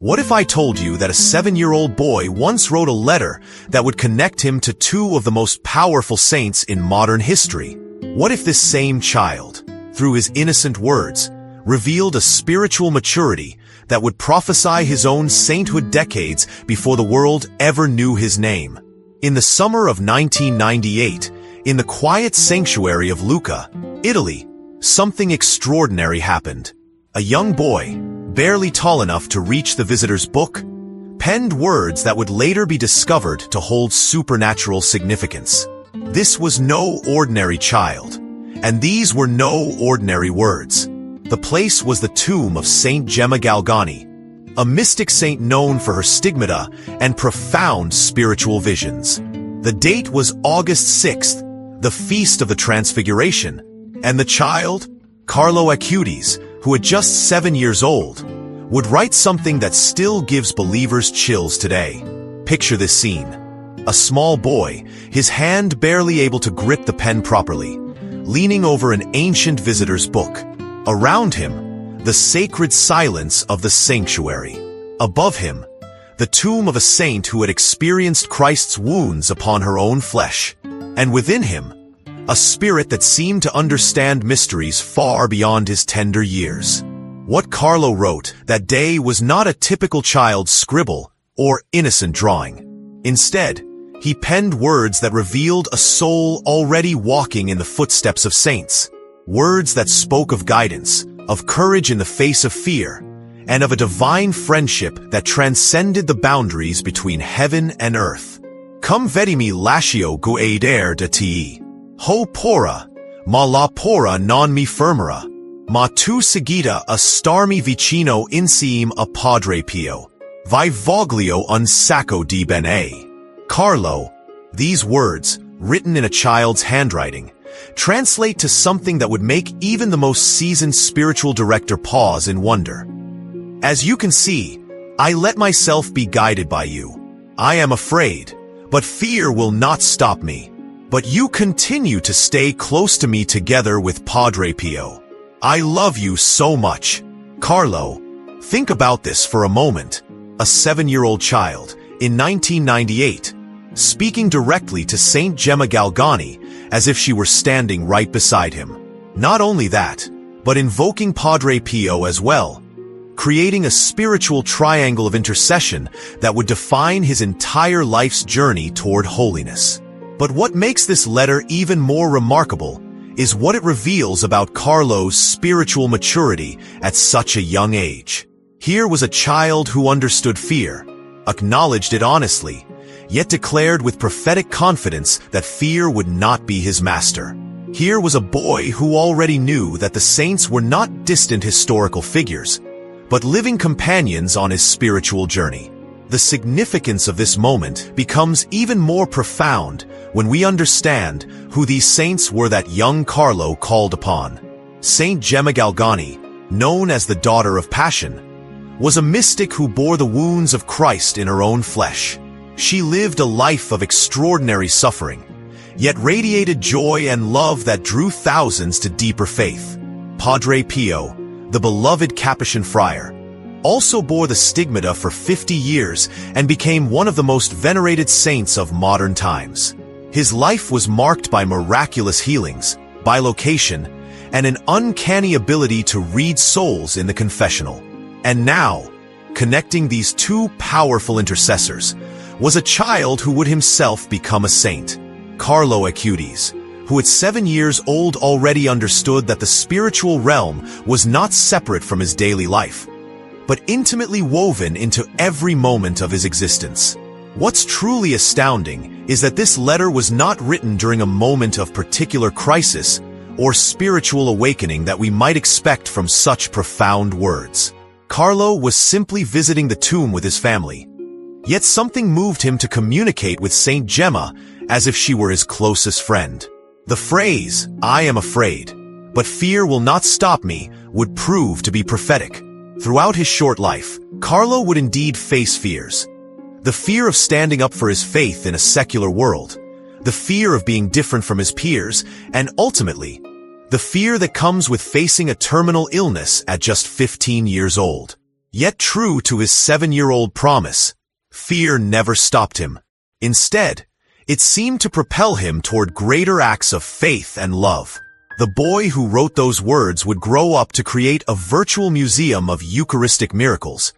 What if I told you that a 7-year-old boy once wrote a letter that would connect him to two of the most powerful saints in modern history? What if this same child, through his innocent words, revealed a spiritual maturity that would prophesy his own sainthood decades before the world ever knew his name? In the summer of 1998, in the quiet sanctuary of Lucca, Italy, something extraordinary happened. A young boy, barely tall enough to reach the visitor's book, penned words that would later be discovered to hold supernatural significance. This was no ordinary child, and these were no ordinary words. The place was the tomb of Saint Gemma Galgani, a mystic saint known for her stigmata and profound spiritual visions. The date was August 6th, the Feast of the Transfiguration, and the child, Carlo Acutis, who at just 7 years old, would write something that still gives believers chills today. Picture this scene. A small boy, his hand barely able to grip the pen properly, leaning over an ancient visitor's book. Around him, the sacred silence of the sanctuary. Above him, the tomb of a saint who had experienced Christ's wounds upon her own flesh. And within him, a spirit that seemed to understand mysteries far beyond his tender years. What Carlo wrote that day was not a typical child's scribble or innocent drawing. Instead, he penned words that revealed a soul already walking in the footsteps of saints. Words that spoke of guidance, of courage in the face of fear, and of a divine friendship that transcended the boundaries between heaven and earth. Come vedimi lascio guidare da te. Ho pora, ma la pora non mi fermera, ma tu seguita a starmi vicino insieme a Padre Pio, vi voglio un sacco di bene. Carlo, these words, written in a child's handwriting, translate to something that would make even the most seasoned spiritual director pause in wonder. As you can see, I let myself be guided by you. I am afraid, but fear will not stop me. But you continue to stay close to me together with Padre Pio. I love you so much. Carlo, think about this for a moment. A 7-year-old child, in 1998, speaking directly to Saint Gemma Galgani as if she were standing right beside him. Not only that, but invoking Padre Pio as well, creating a spiritual triangle of intercession that would define his entire life's journey toward holiness. But what makes this letter even more remarkable is what it reveals about Carlo's spiritual maturity at such a young age. Here was a child who understood fear, acknowledged it honestly, yet declared with prophetic confidence that fear would not be his master. Here was a boy who already knew that the saints were not distant historical figures, but living companions on his spiritual journey. The significance of this moment becomes even more profound when we understand who these saints were that young Carlo called upon. Saint Gemma Galgani, known as the Daughter of Passion, was a mystic who bore the wounds of Christ in her own flesh. She lived a life of extraordinary suffering, yet radiated joy and love that drew thousands to deeper faith. Padre Pio, the beloved Capuchin friar, also bore the stigmata for 50 years and became one of the most venerated saints of modern times. His life was marked by miraculous healings, bilocation, and an uncanny ability to read souls in the confessional. And now, connecting these two powerful intercessors, was a child who would himself become a saint, Carlo Acutis, who at 7 years old already understood that the spiritual realm was not separate from his daily life, but intimately woven into every moment of his existence. What's truly astounding is that this letter was not written during a moment of particular crisis or spiritual awakening that we might expect from such profound words. Carlo was simply visiting the tomb with his family, yet something moved him to communicate with Saint Gemma as if she were his closest friend. The phrase, "I am afraid, but fear will not stop me," would prove to be prophetic. Throughout his short life, Carlo would indeed face fears. The fear of standing up for his faith in a secular world, the fear of being different from his peers, and ultimately, the fear that comes with facing a terminal illness at just 15 years old. Yet true to his 7-year-old promise, fear never stopped him. Instead, it seemed to propel him toward greater acts of faith and love. The boy who wrote those words would grow up to create a virtual museum of Eucharistic miracles,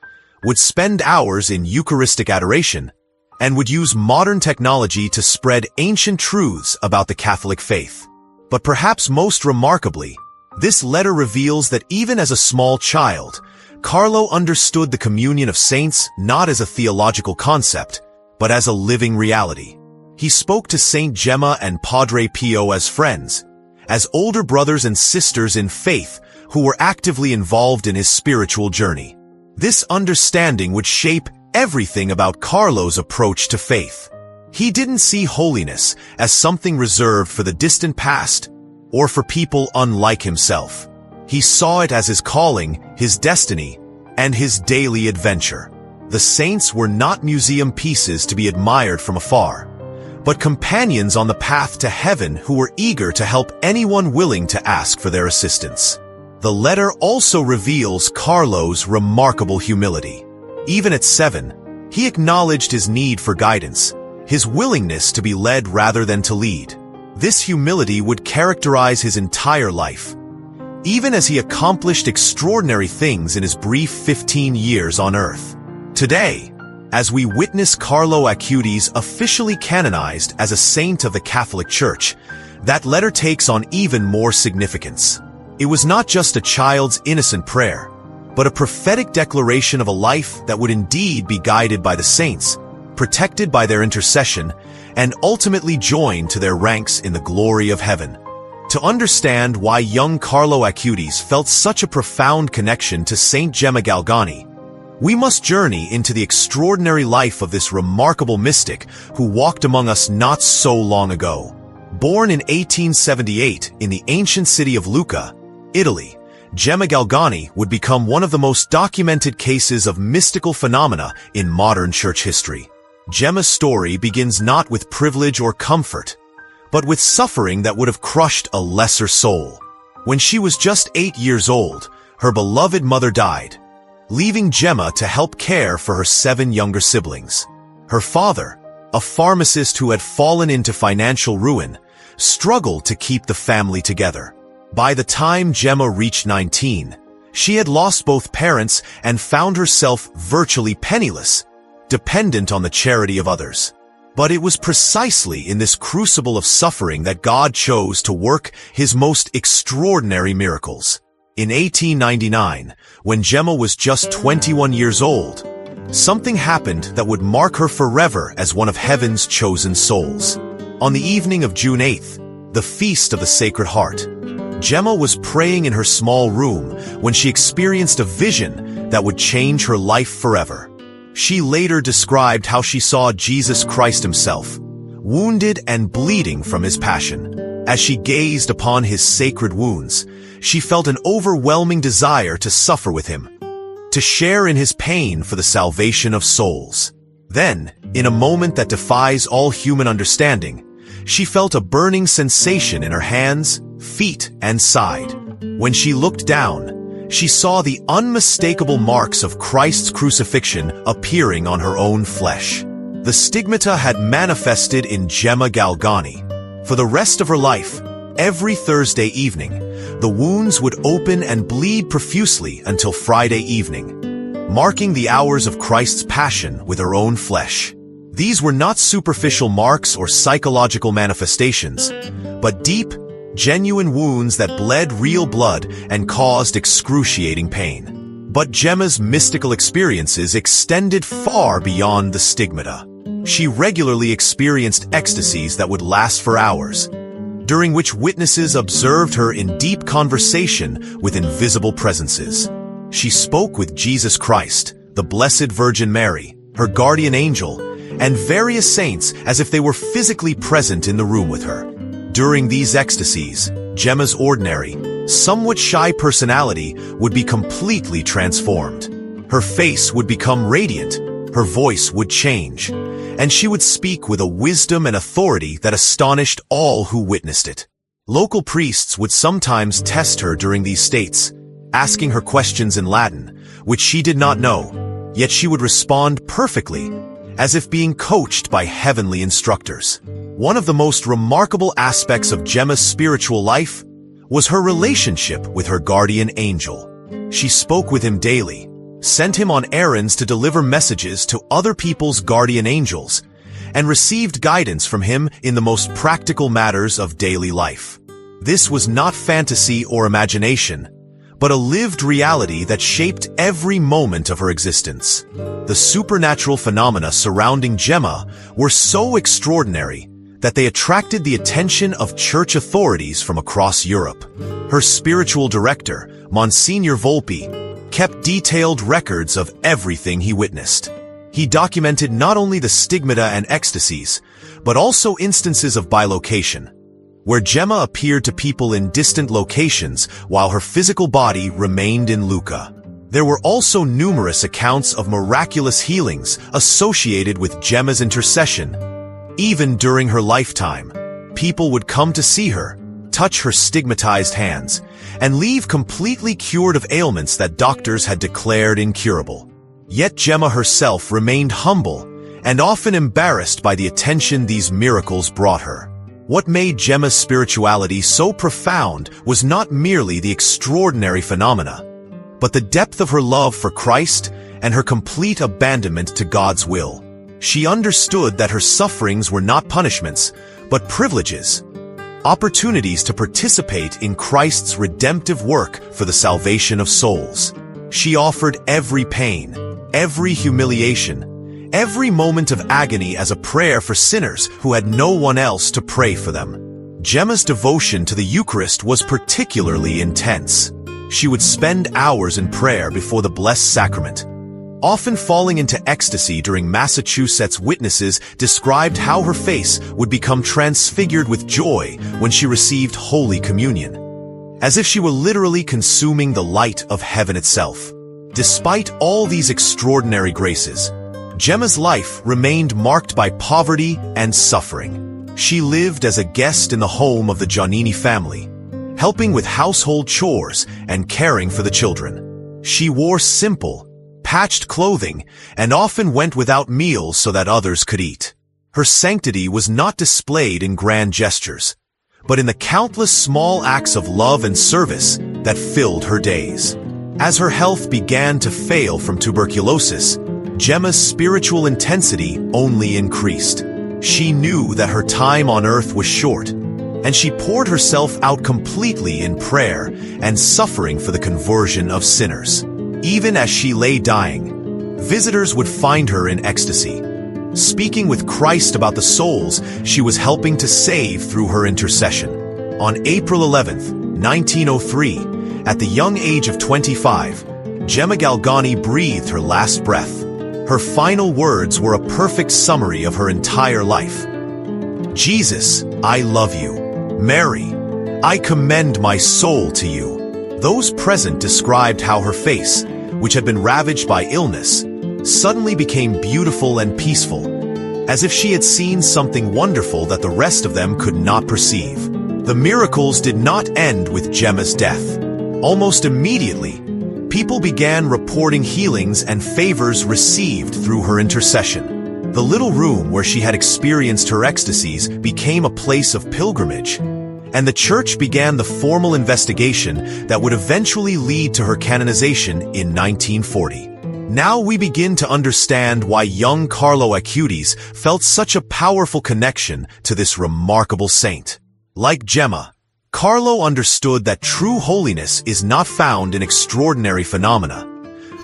would spend hours in Eucharistic adoration, and would use modern technology to spread ancient truths about the Catholic faith. But perhaps most remarkably, this letter reveals that even as a small child, Carlo understood the communion of saints not as a theological concept, but as a living reality. He spoke to Saint Gemma and Padre Pio as friends, as older brothers and sisters in faith who were actively involved in his spiritual journey. This understanding would shape everything about Carlo's approach to faith. He didn't see holiness as something reserved for the distant past or for people unlike himself. He saw it as his calling, his destiny, and his daily adventure. The saints were not museum pieces to be admired from afar, but companions on the path to heaven who were eager to help anyone willing to ask for their assistance. The letter also reveals Carlo's remarkable humility. Even at 7, he acknowledged his need for guidance, his willingness to be led rather than to lead. This humility would characterize his entire life, even as he accomplished extraordinary things in his brief 15 years on earth. Today, as we witness Carlo Acutis officially canonized as a saint of the Catholic Church, that letter takes on even more significance. It was not just a child's innocent prayer, but a prophetic declaration of a life that would indeed be guided by the saints, protected by their intercession, and ultimately joined to their ranks in the glory of heaven. To understand why young Carlo Acutis felt such a profound connection to Saint Gemma Galgani, we must journey into the extraordinary life of this remarkable mystic who walked among us not so long ago. Born in 1878 in the ancient city of Lucca, Italy, Gemma Galgani would become one of the most documented cases of mystical phenomena in modern church history. Gemma's story begins not with privilege or comfort, but with suffering that would have crushed a lesser soul. When she was just 8 years old, her beloved mother died, leaving Gemma to help care for her 7 younger siblings. Her father, a pharmacist who had fallen into financial ruin, struggled to keep the family together. By the time Gemma reached 19, she had lost both parents and found herself virtually penniless, dependent on the charity of others. But it was precisely in this crucible of suffering that God chose to work his most extraordinary miracles. In 1899, when Gemma was just 21 years old, something happened that would mark her forever as one of heaven's chosen souls. On the evening of June 8th, the Feast of the Sacred Heart, Gemma was praying in her small room when she experienced a vision that would change her life forever. She later described how she saw Jesus Christ himself, wounded and bleeding from his passion. As she gazed upon his sacred wounds, she felt an overwhelming desire to suffer with him, to share in his pain for the salvation of souls. Then, in a moment that defies all human understanding, she felt a burning sensation in her hands, feet, and side. When she looked down, she saw the unmistakable marks of Christ's crucifixion appearing on her own flesh. The stigmata had manifested in Gemma Galgani. For the rest of her life, every Thursday evening, the wounds would open and bleed profusely until Friday evening, marking the hours of Christ's passion with her own flesh. These were not superficial marks or psychological manifestations, but deep, genuine wounds that bled real blood and caused excruciating pain. But Gemma's mystical experiences extended far beyond the stigmata. She regularly experienced ecstasies that would last for hours, during which witnesses observed her in deep conversation with invisible presences. She spoke with Jesus Christ, the Blessed Virgin Mary, her guardian angel, and various saints as if they were physically present in the room with her. During these ecstasies, Gemma's ordinary, somewhat shy personality would be completely transformed. Her face would become radiant, her voice would change, and she would speak with a wisdom and authority that astonished all who witnessed it. Local priests would sometimes test her during these states, asking her questions in Latin, which she did not know, yet she would respond perfectly, as if being coached by heavenly instructors. One of the most remarkable aspects of Gemma's spiritual life was her relationship with her guardian angel. She spoke with him daily, sent him on errands to deliver messages to other people's guardian angels, and received guidance from him in the most practical matters of daily life. This was not fantasy or imagination, but a lived reality that shaped every moment of her existence. The supernatural phenomena surrounding Gemma were so extraordinary that they attracted the attention of church authorities from across Europe. Her spiritual director, Monsignor Volpi, kept detailed records of everything he witnessed. He documented not only the stigmata and ecstasies, but also instances of bilocation, where Gemma appeared to people in distant locations while her physical body remained in Lucca. There were also numerous accounts of miraculous healings associated with Gemma's intercession. Even during her lifetime, people would come to see her, touch her stigmatized hands, and leave completely cured of ailments that doctors had declared incurable. Yet Gemma herself remained humble and often embarrassed by the attention these miracles brought her. What made Gemma's spirituality so profound was not merely the extraordinary phenomena, but the depth of her love for Christ and her complete abandonment to God's will. She understood that her sufferings were not punishments, but privileges, opportunities to participate in Christ's redemptive work for the salvation of souls. She offered every pain, every humiliation, every moment of agony as a prayer for sinners who had no one else to pray for them. Gemma's devotion to the Eucharist was particularly intense. She would spend hours in prayer before the Blessed Sacrament, often falling into ecstasy during Massachusetts. Witnesses described how her face would become transfigured with joy when she received Holy Communion, as if she were literally consuming the light of heaven itself. Despite all these extraordinary graces, Gemma's life remained marked by poverty and suffering. She lived as a guest in the home of the Giannini family, helping with household chores and caring for the children. She wore simple, patched clothing and often went without meals so that others could eat. Her sanctity was not displayed in grand gestures, but in the countless small acts of love and service that filled her days. As her health began to fail from tuberculosis, Gemma's spiritual intensity only increased. She knew that her time on earth was short, and she poured herself out completely in prayer and suffering for the conversion of sinners. Even as she lay dying, visitors would find her in ecstasy, speaking with Christ about the souls she was helping to save through her intercession. On April 11th, 1903, at the young age of 25, Gemma Galgani breathed her last breath. Her final words were a perfect summary of her entire life. "Jesus, I love you. Mary, I commend my soul to you." Those present described how her face, which had been ravaged by illness, suddenly became beautiful and peaceful, as if she had seen something wonderful that the rest of them could not perceive. The miracles did not end with Gemma's death. Almost immediately, people began reporting healings and favors received through her intercession. The little room where she had experienced her ecstasies became a place of pilgrimage, and the Church began the formal investigation that would eventually lead to her canonization in 1940. Now we begin to understand why young Carlo Acutis felt such a powerful connection to this remarkable saint. Like Gemma, Carlo understood that true holiness is not found in extraordinary phenomena,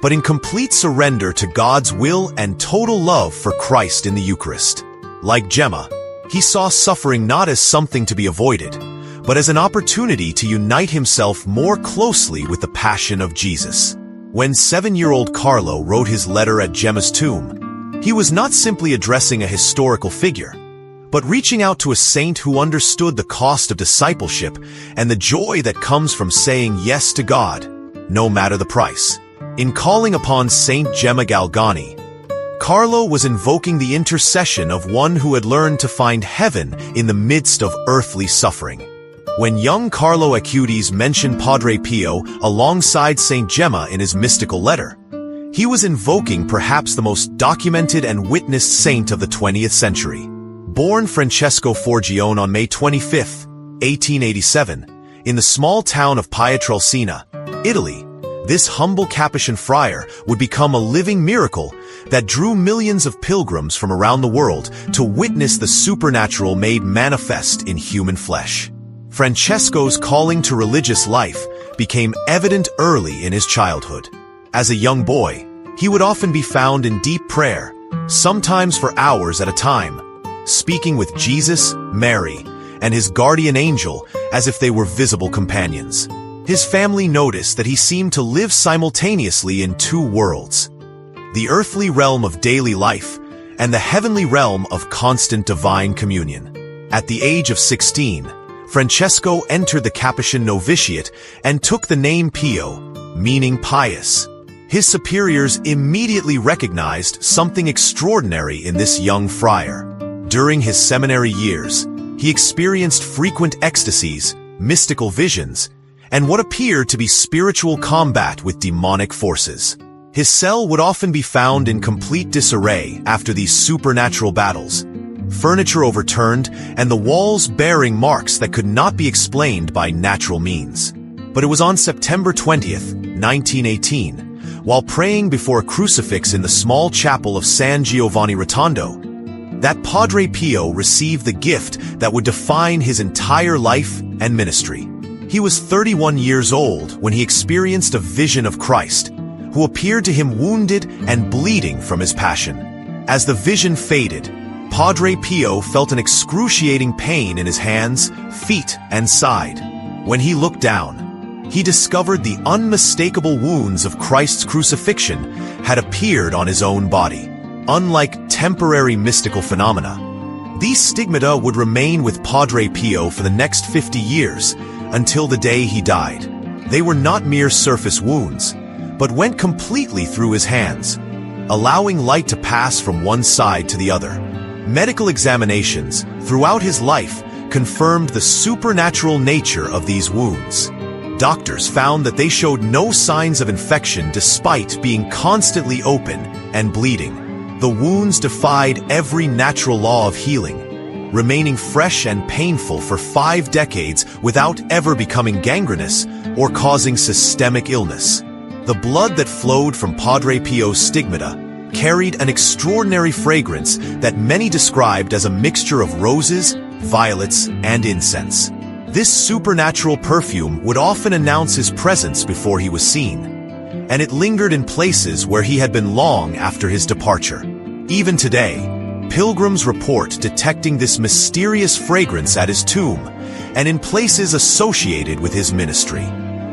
but in complete surrender to God's will and total love for Christ in the Eucharist. Like Gemma, he saw suffering not as something to be avoided, but as an opportunity to unite himself more closely with the passion of Jesus. When 7-year-old Carlo wrote his letter at Gemma's tomb, he was not simply addressing a historical figure, but reaching out to a saint who understood the cost of discipleship and the joy that comes from saying yes to God, no matter the price. In calling upon Saint Gemma Galgani, Carlo was invoking the intercession of one who had learned to find heaven in the midst of earthly suffering. When young Carlo Acutis mentioned Padre Pio alongside Saint Gemma in his mystical letter, He was invoking perhaps the most documented and witnessed saint of the 20th century. Born Francesco Forgione on May 25, 1887, in the small town of Pietrelcina, Italy, this humble Capuchin friar would become a living miracle that drew millions of pilgrims from around the world to witness the supernatural made manifest in human flesh. Francesco's calling to religious life became evident early in his childhood. As a young boy, he would often be found in deep prayer, sometimes for hours at a time, speaking with Jesus, Mary, and his guardian angel as if they were visible companions. His family noticed that he seemed to live simultaneously in two worlds, the earthly realm of daily life and the heavenly realm of constant divine communion. At the age of 16, Francesco entered the Capuchin novitiate and took the name Pio, meaning pious. His superiors immediately recognized something extraordinary in this young friar. During his seminary years, he experienced frequent ecstasies, mystical visions, and what appeared to be spiritual combat with demonic forces. His cell would often be found in complete disarray after these supernatural battles, furniture overturned and the walls bearing marks that could not be explained by natural means. But it was on September 20th, 1918, while praying before a crucifix in the small chapel of San Giovanni Rotondo, that Padre Pio received the gift that would define his entire life and ministry. He was 31 years old when he experienced a vision of Christ, who appeared to him wounded and bleeding from his passion. As the vision faded, Padre Pio felt an excruciating pain in his hands, feet, and side. When he looked down, he discovered the unmistakable wounds of Christ's crucifixion had appeared on his own body. Unlike temporary mystical phenomena, these stigmata would remain with Padre Pio for the next 50 years, until the day he died. They were not mere surface wounds, but went completely through his hands, allowing light to pass from one side to the other. Medical examinations throughout his life confirmed the supernatural nature of these wounds. Doctors found that they showed no signs of infection despite being constantly open and bleeding. The wounds defied every natural law of healing, remaining fresh and painful for 5 decades without ever becoming gangrenous or causing systemic illness. The blood that flowed from Padre Pio's stigmata carried an extraordinary fragrance that many described as a mixture of roses, violets, and incense. This supernatural perfume would often announce his presence before he was seen, and it lingered in places where he had been long after his departure. Even today, pilgrims report detecting this mysterious fragrance at his tomb and in places associated with his ministry.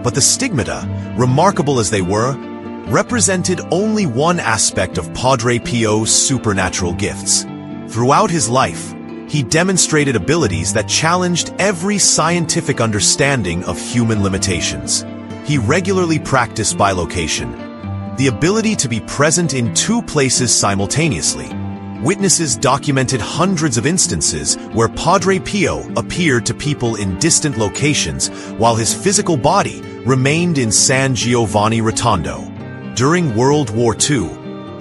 But the stigmata, remarkable as they were, represented only one aspect of Padre Pio's supernatural gifts. Throughout his life, he demonstrated abilities that challenged every scientific understanding of human limitations. He regularly practiced bilocation, the ability to be present in 2 places simultaneously. Witnesses documented hundreds of instances where Padre Pio appeared to people in distant locations while his physical body remained in San Giovanni Rotondo. During World War II,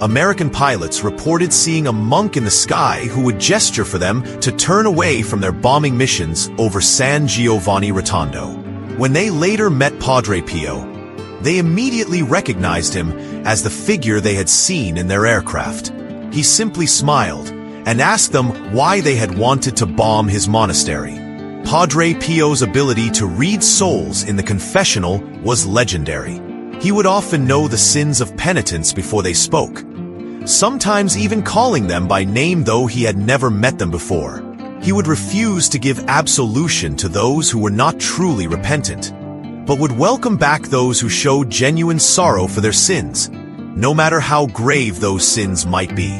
American pilots reported seeing a monk in the sky who would gesture for them to turn away from their bombing missions over San Giovanni Rotondo. When they later met Padre Pio, they immediately recognized him as the figure they had seen in their aircraft. He simply smiled and asked them why they had wanted to bomb his monastery. Padre Pio's ability to read souls in the confessional was legendary. He would often know the sins of penitents before they spoke, sometimes even calling them by name though he had never met them before. He would refuse to give absolution to those who were not truly repentant, but would welcome back those who showed genuine sorrow for their sins, no matter how grave those sins might be.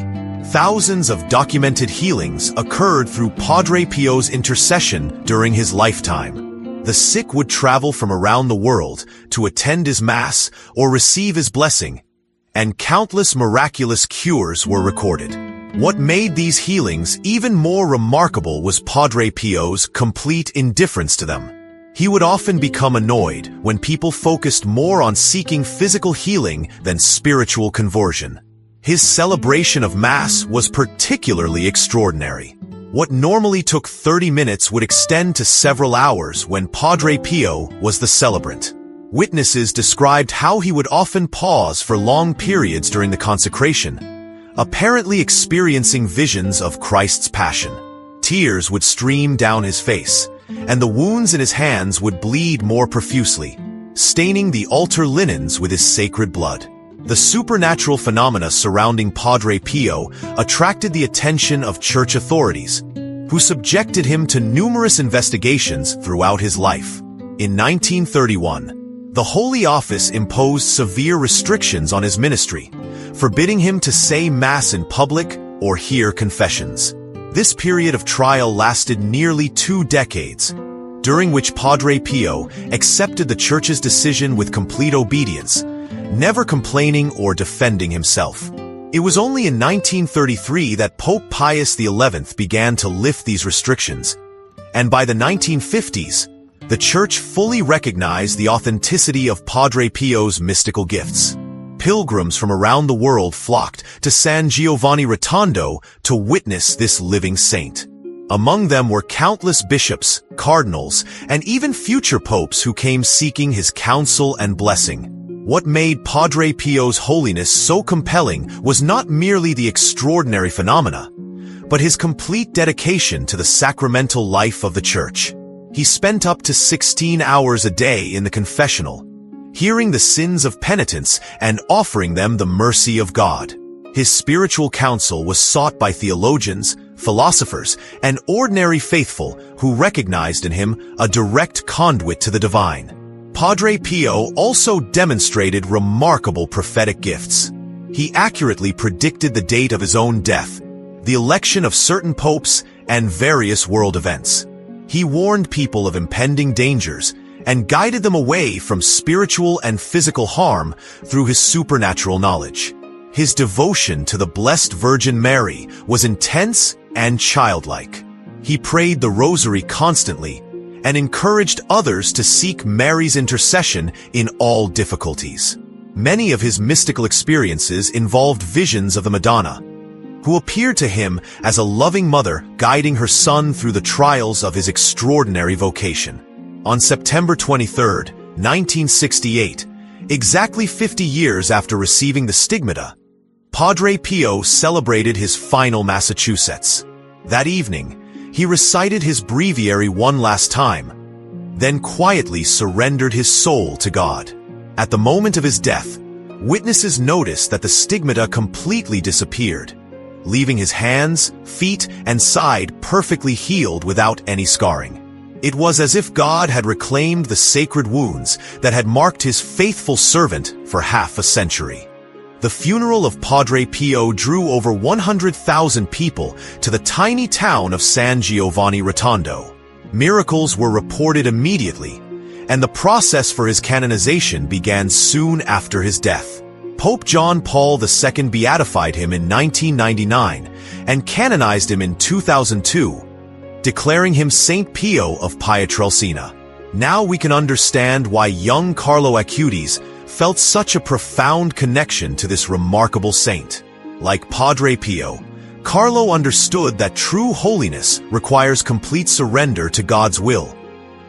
Thousands of documented healings occurred through Padre Pio's intercession during his lifetime. The sick would travel from around the world to attend his Mass or receive his blessing, and countless miraculous cures were recorded. What made these healings even more remarkable was Padre Pio's complete indifference to them. He would often become annoyed when people focused more on seeking physical healing than spiritual conversion. His celebration of Mass was particularly extraordinary. What normally took 30 minutes would extend to several hours when Padre Pio was the celebrant. Witnesses described how he would often pause for long periods during the consecration, apparently experiencing visions of Christ's passion. Tears would stream down his face, and the wounds in his hands would bleed more profusely, staining the altar linens with his sacred blood. The supernatural phenomena surrounding Padre Pio attracted the attention of church authorities, who subjected him to numerous investigations throughout his life. In 1931, the Holy Office imposed severe restrictions on his ministry, forbidding him to say Mass in public or hear confessions. This period of trial lasted nearly 2 decades, during which Padre Pio accepted the Church's decision with complete obedience, never complaining or defending himself. It was only in 1933 that Pope Pius XI began to lift these restrictions, and by the 1950s, the Church fully recognized the authenticity of Padre Pio's mystical gifts. Pilgrims from around the world flocked to San Giovanni Rotondo to witness this living saint. Among them were countless bishops, cardinals, and even future popes who came seeking his counsel and blessing. What made Padre Pio's holiness so compelling was not merely the extraordinary phenomena, but his complete dedication to the sacramental life of the Church. He spent up to 16 hours a day in the confessional, hearing the sins of penitents and offering them the mercy of God. His spiritual counsel was sought by theologians, philosophers, and ordinary faithful who recognized in him a direct conduit to the divine. Padre Pio also demonstrated remarkable prophetic gifts. He accurately predicted the date of his own death, the election of certain popes, and various world events. He warned people of impending dangers and guided them away from spiritual and physical harm through his supernatural knowledge. His devotion to the Blessed Virgin Mary was intense and childlike. He prayed the Rosary constantly and encouraged others to seek Mary's intercession in all difficulties. Many of his mystical experiences involved visions of the Madonna, who appeared to him as a loving mother guiding her son through the trials of his extraordinary vocation. On September 23, 1968, exactly 50 years after receiving the stigmata, Padre Pio celebrated his final Massachusetts. That evening, he recited his breviary one last time, then quietly surrendered his soul to God. At the moment of his death, witnesses noticed that the stigmata completely disappeared, leaving his hands, feet, and side perfectly healed without any scarring. It was as if God had reclaimed the sacred wounds that had marked his faithful servant for half a century. The funeral of Padre Pio drew over 100,000 people to the tiny town of San Giovanni Rotondo. Miracles were reported immediately, and the process for his canonization began soon after his death. Pope John Paul II beatified him in 1999 and canonized him in 2002, declaring him Saint Pio of Pietrelcina. Now we can understand why young Carlo Acutis felt such a profound connection to this remarkable saint. Like Padre Pio, Carlo understood that true holiness requires complete surrender to God's will,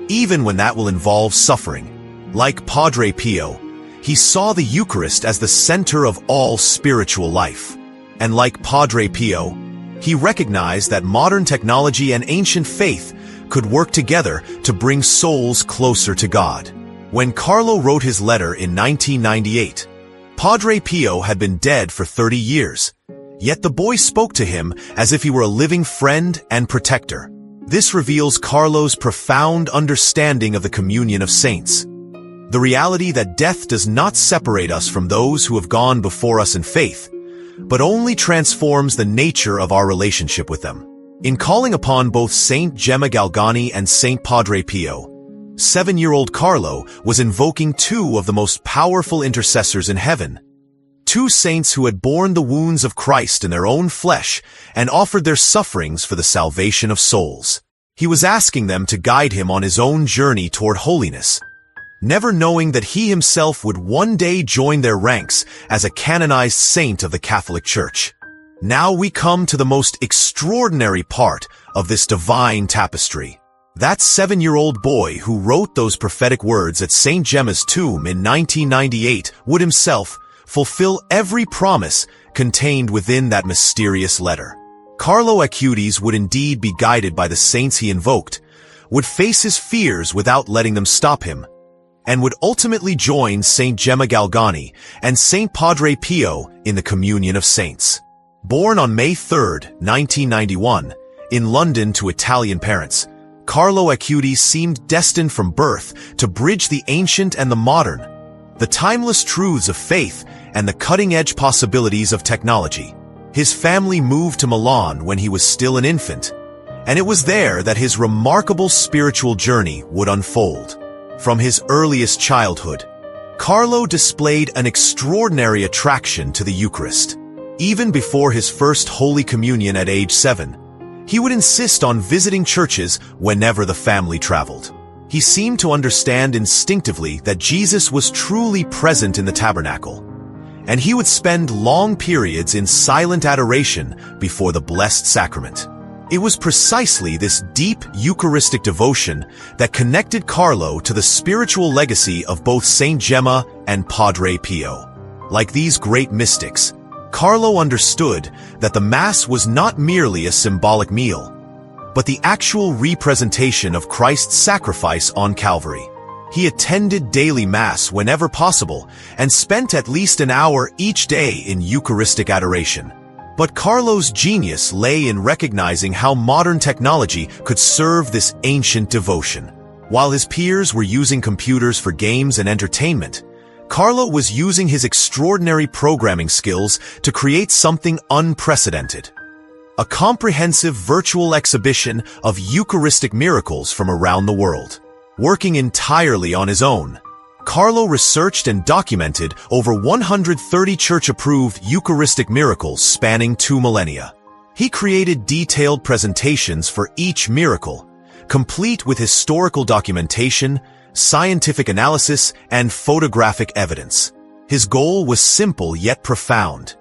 even when that will involve suffering. Like Padre Pio, he saw the Eucharist as the center of all spiritual life. And like Padre Pio, he recognized that modern technology and ancient faith could work together to bring souls closer to God. When Carlo wrote his letter in 1998, Padre Pio had been dead for 30 years, yet the boy spoke to him as if he were a living friend and protector. This reveals Carlo's profound understanding of the communion of saints, the reality that death does not separate us from those who have gone before us in faith, but only transforms the nature of our relationship with them. In calling upon both Saint Gemma Galgani and Saint Padre Pio, 7-year-old Carlo was invoking two of the most powerful intercessors in heaven, two saints who had borne the wounds of Christ in their own flesh and offered their sufferings for the salvation of souls. He was asking them to guide him on his own journey toward holiness, never knowing that he himself would one day join their ranks as a canonized saint of the Catholic Church. Now we come to the most extraordinary part of this divine tapestry. That 7-year-old boy who wrote those prophetic words at St. Gemma's tomb in 1998 would himself fulfill every promise contained within that mysterious letter. Carlo Acutis would indeed be guided by the saints he invoked, would face his fears without letting them stop him, and would ultimately join St. Gemma Galgani and St. Padre Pio in the communion of saints. Born on May 3, 1991, in London to Italian parents, Carlo Acutis seemed destined from birth to bridge the ancient and the modern, the timeless truths of faith and the cutting-edge possibilities of technology. His family moved to Milan when he was still an infant, and it was there that his remarkable spiritual journey would unfold. From his earliest childhood, Carlo displayed an extraordinary attraction to the Eucharist. Even before his first Holy Communion at age 7, he would insist on visiting churches whenever the family traveled. He seemed to understand instinctively that Jesus was truly present in the tabernacle, and he would spend long periods in silent adoration before the Blessed Sacrament. It was precisely this deep Eucharistic devotion that connected Carlo to the spiritual legacy of both Saint Gemma and Padre Pio. Like these great mystics, Carlo understood that the Mass was not merely a symbolic meal, but the actual representation of Christ's sacrifice on Calvary. He attended daily Mass whenever possible and spent at least an hour each day in Eucharistic adoration. But Carlo's genius lay in recognizing how modern technology could serve this ancient devotion. While his peers were using computers for games and entertainment, Carlo was using his extraordinary programming skills to create something unprecedented: a comprehensive virtual exhibition of Eucharistic miracles from around the world. Working entirely on his own, Carlo researched and documented over 130 church-approved Eucharistic miracles spanning 2 millennia. He created detailed presentations for each miracle, complete with historical documentation, scientific analysis, and photographic evidence. His goal was simple yet profound: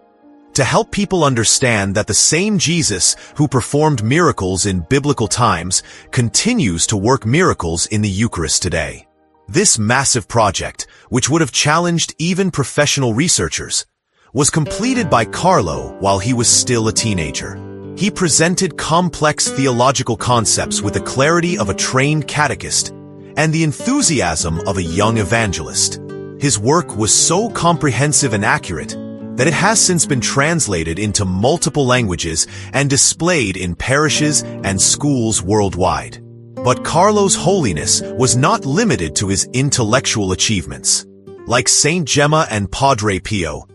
to help people understand that the same Jesus who performed miracles in biblical times continues to work miracles in the Eucharist today. This massive project, which would have challenged even professional researchers, was completed by Carlo while he was still a teenager. He presented complex theological concepts with the clarity of a trained catechist and the enthusiasm of a young evangelist. His work was so comprehensive and accurate that it has since been translated into multiple languages and displayed in parishes and schools worldwide. But Carlo's holiness was not limited to his intellectual achievements. Like Saint Gemma and Padre Pio,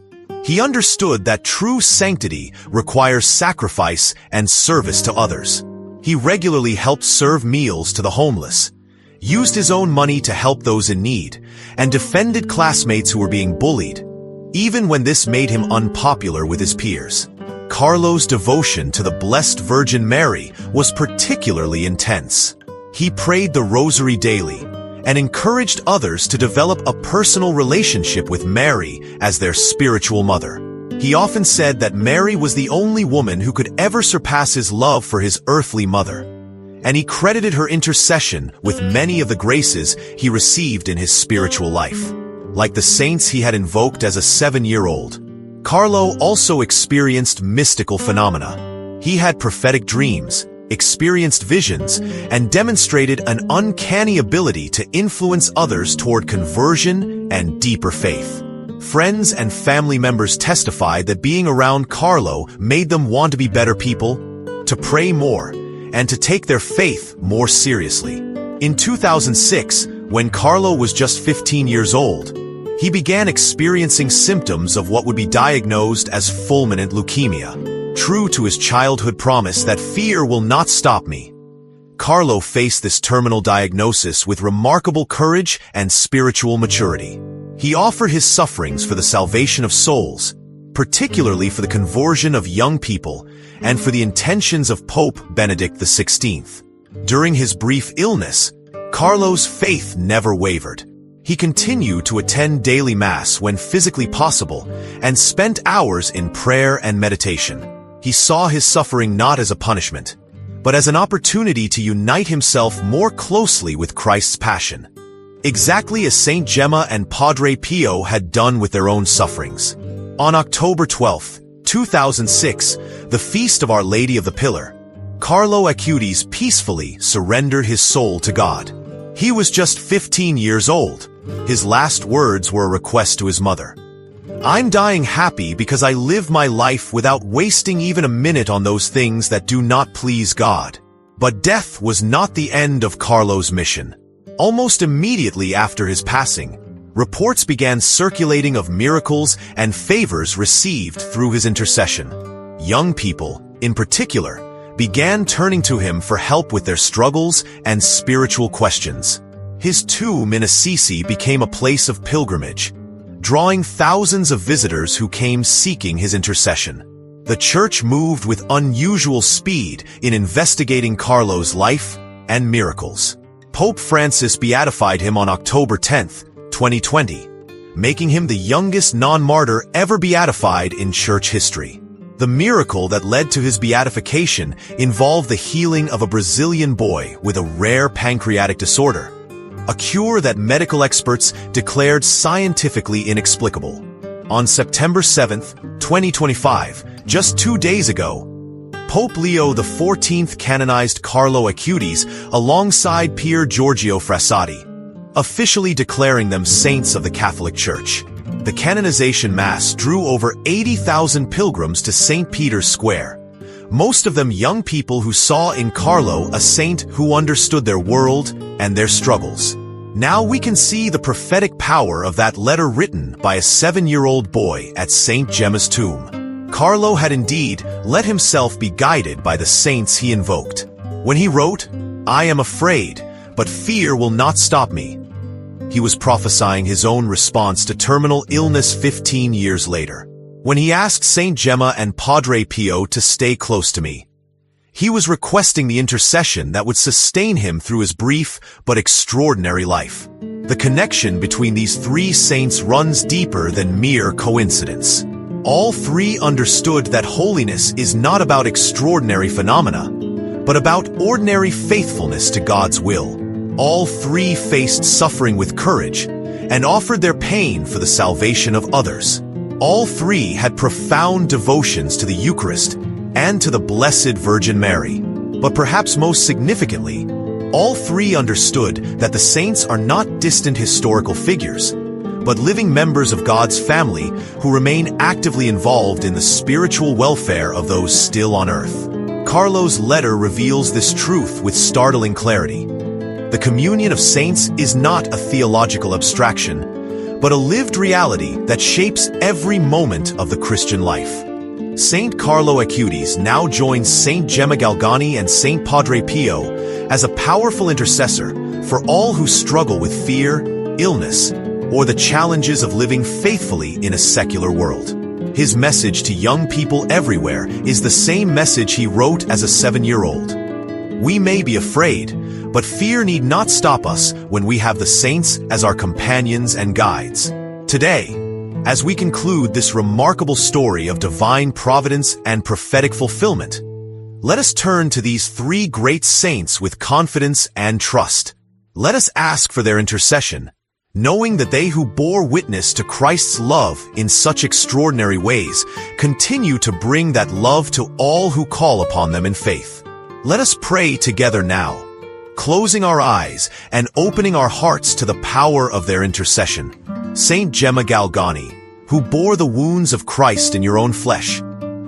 he understood that true sanctity requires sacrifice and service to others. He regularly helped serve meals to the homeless, used his own money to help those in need, and defended classmates who were being bullied, even when this made him unpopular with his peers. Carlo's devotion to the Blessed Virgin Mary was particularly intense. He prayed the Rosary daily and encouraged others to develop a personal relationship with Mary as their spiritual mother. He often said that Mary was the only woman who could ever surpass his love for his earthly mother, and he credited her intercession with many of the graces he received in his spiritual life. Like the saints he had invoked as a 7-year-old, Carlo also experienced mystical phenomena. He had prophetic dreams, experienced visions, and demonstrated an uncanny ability to influence others toward conversion and deeper faith. Friends and family members testified that being around Carlo made them want to be better people, to pray more, and to take their faith more seriously. In 2006, when Carlo was just 15 years old, he began experiencing symptoms of what would be diagnosed as fulminant leukemia. True to his childhood promise that fear will not stop me, Carlo faced this terminal diagnosis with remarkable courage and spiritual maturity. He offered his sufferings for the salvation of souls, particularly for the conversion of young people and for the intentions of Pope Benedict XVI. During his brief illness, Carlo's faith never wavered. He continued to attend daily Mass when physically possible and spent hours in prayer and meditation. He saw his suffering not as a punishment, but as an opportunity to unite himself more closely with Christ's passion, exactly as Saint Gemma and Padre Pio had done with their own sufferings. On October 12, 2006, the feast of Our Lady of the Pillar, Carlo Acutis peacefully surrendered his soul to God. He was just 15 years old. His last words were a request to his mother. "I'm dying happy because I live my life without wasting even a minute on those things that do not please God." But death was not the end of Carlo's mission. Almost immediately after his passing, reports began circulating of miracles and favors received through his intercession. Young people, in particular, began turning to him for help with their struggles and spiritual questions. His tomb in Assisi became a place of pilgrimage, drawing thousands of visitors who came seeking his intercession. The Church moved with unusual speed in investigating Carlo's life and miracles. Pope Francis beatified him on October 10, 2020, making him the youngest non-martyr ever beatified in Church history. The miracle that led to his beatification involved the healing of a Brazilian boy with a rare pancreatic disorder, a cure that medical experts declared scientifically inexplicable. On September 7, 2025, just 2 days ago, Pope Leo XIV canonized Carlo Acutis alongside Pier Giorgio Frassati, officially declaring them saints of the Catholic Church. The canonization Mass drew over 80,000 pilgrims to St. Peter's Square, most of them young people who saw in Carlo a saint who understood their world and their struggles. Now we can see the prophetic power of that letter written by a 7-year-old boy at St. Gemma's tomb. Carlo had indeed let himself be guided by the saints he invoked. When he wrote, "I am afraid, but fear will not stop me," he was prophesying his own response to terminal illness 15 years later. When he asked Saint Gemma and Padre Pio to stay close to me, he was requesting the intercession that would sustain him through his brief but extraordinary life. The connection between these three saints runs deeper than mere coincidence. All three understood that holiness is not about extraordinary phenomena, but about ordinary faithfulness to God's will. All three faced suffering with courage and offered their pain for the salvation of others. All three had profound devotions to the Eucharist and to the Blessed Virgin Mary. But perhaps most significantly, all three understood that the saints are not distant historical figures, but living members of God's family who remain actively involved in the spiritual welfare of those still on earth. Carlo's letter reveals this truth with startling clarity. The communion of saints is not a theological abstraction, but a lived reality that shapes every moment of the Christian life. Saint Carlo Acutis now joins Saint Gemma Galgani and Saint Padre Pio as a powerful intercessor for all who struggle with fear, illness, or the challenges of living faithfully in a secular world. His message to young people everywhere is the same message he wrote as a 7-year-old. We may be afraid, but fear need not stop us when we have the saints as our companions and guides. Today, as we conclude this remarkable story of divine providence and prophetic fulfillment, let us turn to these three great saints with confidence and trust. Let us ask for their intercession, knowing that they who bore witness to Christ's love in such extraordinary ways continue to bring that love to all who call upon them in faith. Let us pray together now, closing our eyes and opening our hearts to the power of their intercession. Saint Gemma Galgani, who bore the wounds of Christ in your own flesh,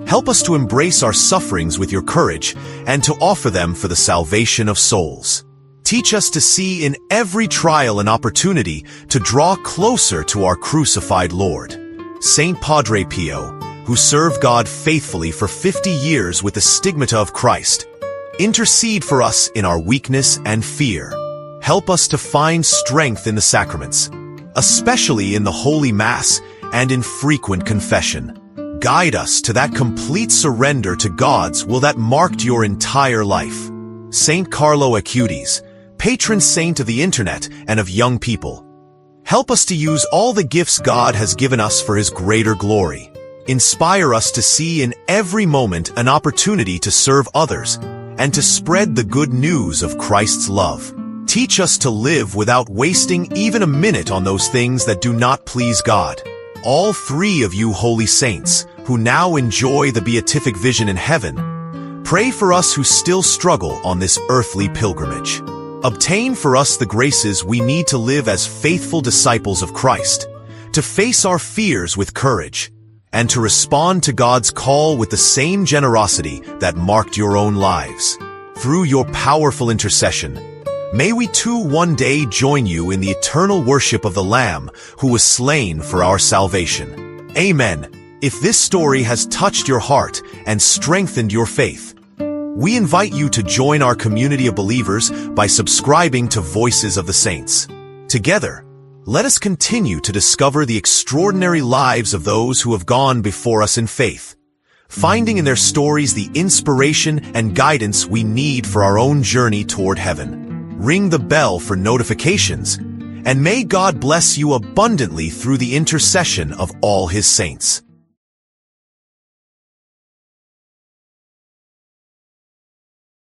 help us to embrace our sufferings with your courage and to offer them for the salvation of souls. Teach us to see in every trial an opportunity to draw closer to our crucified Lord. Saint Padre Pio, who served God faithfully for 50 years with the stigmata of Christ, intercede for us in our weakness and fear. Help us to find strength in the sacraments, especially in the Holy Mass and in frequent confession. Guide us to that complete surrender to God's will that marked your entire life. Saint Carlo Acutis, patron saint of the internet and of young people. Help us to use all the gifts God has given us for His greater glory. Inspire us to see in every moment an opportunity to serve others and to spread the good news of Christ's love. Teach us to live without wasting even a minute on those things that do not please God. All three of you holy saints, who now enjoy the beatific vision in heaven, pray for us who still struggle on this earthly pilgrimage. Obtain for us the graces we need to live as faithful disciples of Christ, to face our fears with courage, and to respond to God's call with the same generosity that marked your own lives. Through your powerful intercession, may we too one day join you in the eternal worship of the Lamb who was slain for our salvation. Amen. If this story has touched your heart and strengthened your faith, we invite you to join our community of believers by subscribing to Voices of the Saints. Together, let us continue to discover the extraordinary lives of those who have gone before us in faith, finding in their stories the inspiration and guidance we need for our own journey toward heaven. Ring the bell for notifications, and may God bless you abundantly through the intercession of all His saints.